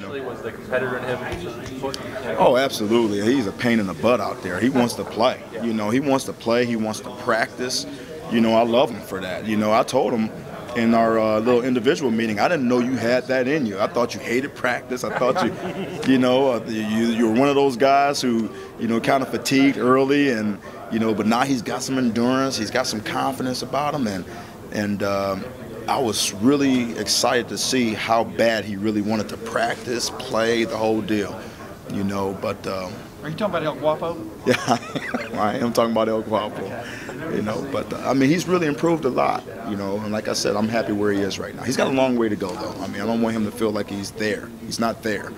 eventually was the competitor in him. Oh, absolutely. He's a pain in the butt out there. He wants to play. He wants to play. He wants to practice. I love him for that. I told him in our little individual meeting, I didn't know you had that in you. I thought you hated practice. I thought you were one of those guys who, kind of fatigued early, and but now he's got some endurance. He's got some confidence about him, and I was really excited to see how bad he really wanted to practice, play, the whole deal. But are you talking about El Guapo? Yeah, I am talking about El Guapo. But I mean, he's really improved a lot. And like I said, I'm happy where he is right now. He's got a long way to go, though. I mean, I don't want him to feel like he's there. He's not there,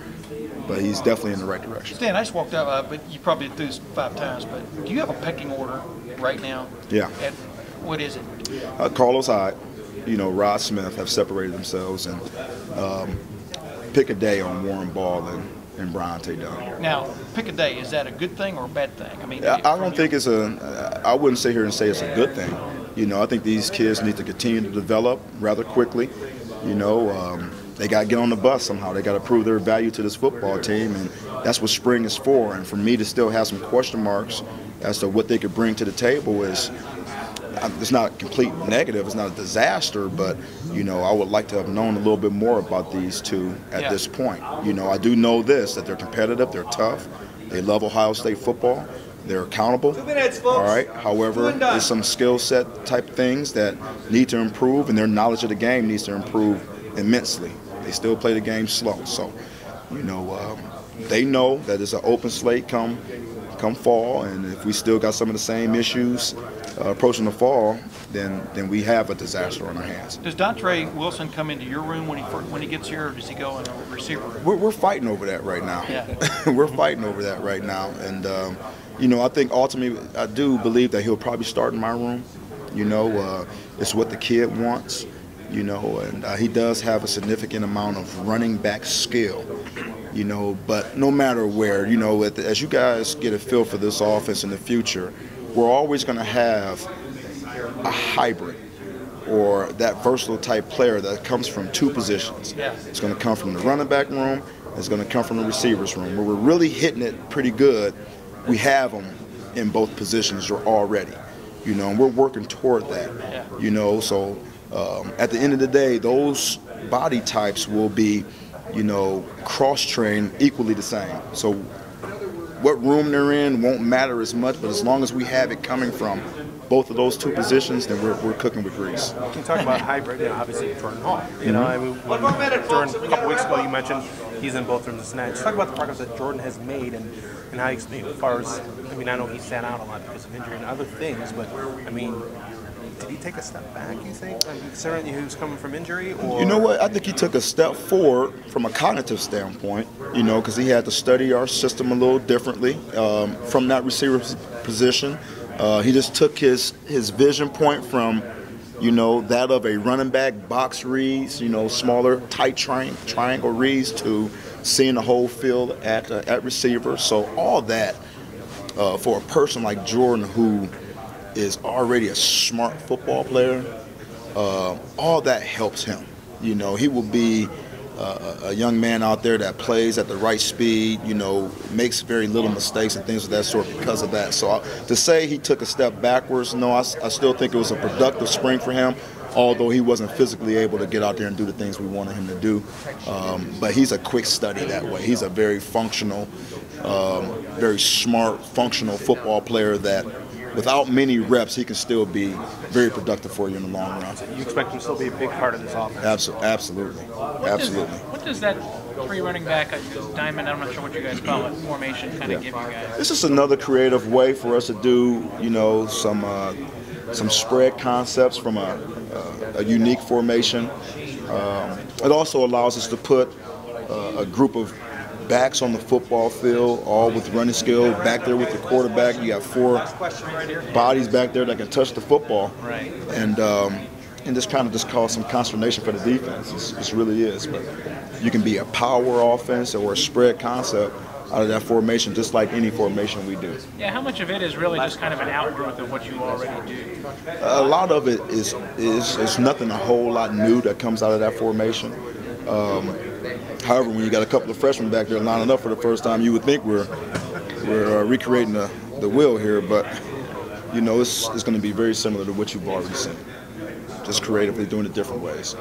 but he's definitely in the right direction. Stan, I just walked out, but you probably threw this 5 times. But do you have a pecking order right now? Yeah. What is it? Carlos Hyde, Rod Smith have separated themselves, and pick a day on Warren Ball and Brian T. Dunn. Now, pick a day. Is that a good thing or a bad thing? I mean, I don't think it's I wouldn't sit here and say it's a good thing. I think these kids need to continue to develop rather quickly. They got to get on the bus somehow. They got to prove their value to this football team, and that's what spring is for. And for me to still have some question marks as to what they could bring to the table it's not a complete negative. It's not a disaster, but, I would like to have known a little bit more about these two at this point. I do know that they're competitive, they're tough, they love Ohio State football, they're accountable. 2 minutes, folks. All right. However, there's some skill set type things that need to improve, and their knowledge of the game needs to improve immensely. They still play the game slow. So, they know that it's an open slate come fall, and if we still got some of the same issues approaching the fall, then we have a disaster on our hands. Does Dontre Wilson come into your room when he gets here, or does he go in a receiver room? We're fighting over that right now. Yeah. We're fighting over that right now, and I think ultimately I do believe that he'll probably start in my room. It's what the kid wants. And he does have a significant amount of running back skill. But no matter where, as you guys get a feel for this offense in the future, we're always going to have a hybrid or that versatile type player that comes from 2 positions. Yeah. It's going to come from the running back room. It's going to come from the receivers room. Where we're really hitting it pretty good, we have them in both positions already. And we're working toward that. Yeah. So at the end of the day, those body types will be, cross-trained equally the same. So what room they're in won't matter as much, but as long as we have it coming from both of those 2 positions, then we're cooking with grease. You can talk about hybrid, obviously Jordan Hall. I mean, during a couple weeks ago, you mentioned he's in both rooms tonight. Just talk about the progress that Jordan has made and how he's, as far as, I know he sat out a lot because of injury and other things, but I mean, did he take a step back, you think, considering he was coming from injury? Or? You know what? I think he took a step forward from a cognitive standpoint, because he had to study our system a little differently from that receiver position. He just took his vision point from, that of a running back, box reads, smaller, tight triangle reads, to seeing the whole field at receiver. So all that for a person like Jordan, who is already a smart football player, all that helps him. He will be a young man out there that plays at the right speed, makes very little mistakes and things of that sort because of that. So to say he took a step backwards, no, I still think it was a productive spring for him, although he wasn't physically able to get out there and do the things we wanted him to do. But he's a quick study that way. He's a very functional, very smart, functional football player that without many reps, he can still be very productive for you in the long run. You expect him to still be a big part of this offense? Absolutely. What does that 3 running back diamond, I'm not sure what you guys call it, formation kind of give you guys? This is another creative way for us to do, some spread concepts from a unique formation. It also allows us to put a group of backs on the football field, all with running skill, back there with the quarterback. You got 4 bodies back there that can touch the football. Right. And this kind of just cause some consternation for the defense. This really is. But you can be a power offense or a spread concept out of that formation, just like any formation we do. Yeah, how much of it is really just kind of an outgrowth of what you already do? A lot of it is nothing a whole lot new that comes out of that formation. However, when you got a couple of freshmen back there lining up for the first time, you would think we're recreating the wheel here, but you know, it's going to be very similar to what you've already seen, just creatively doing it different ways.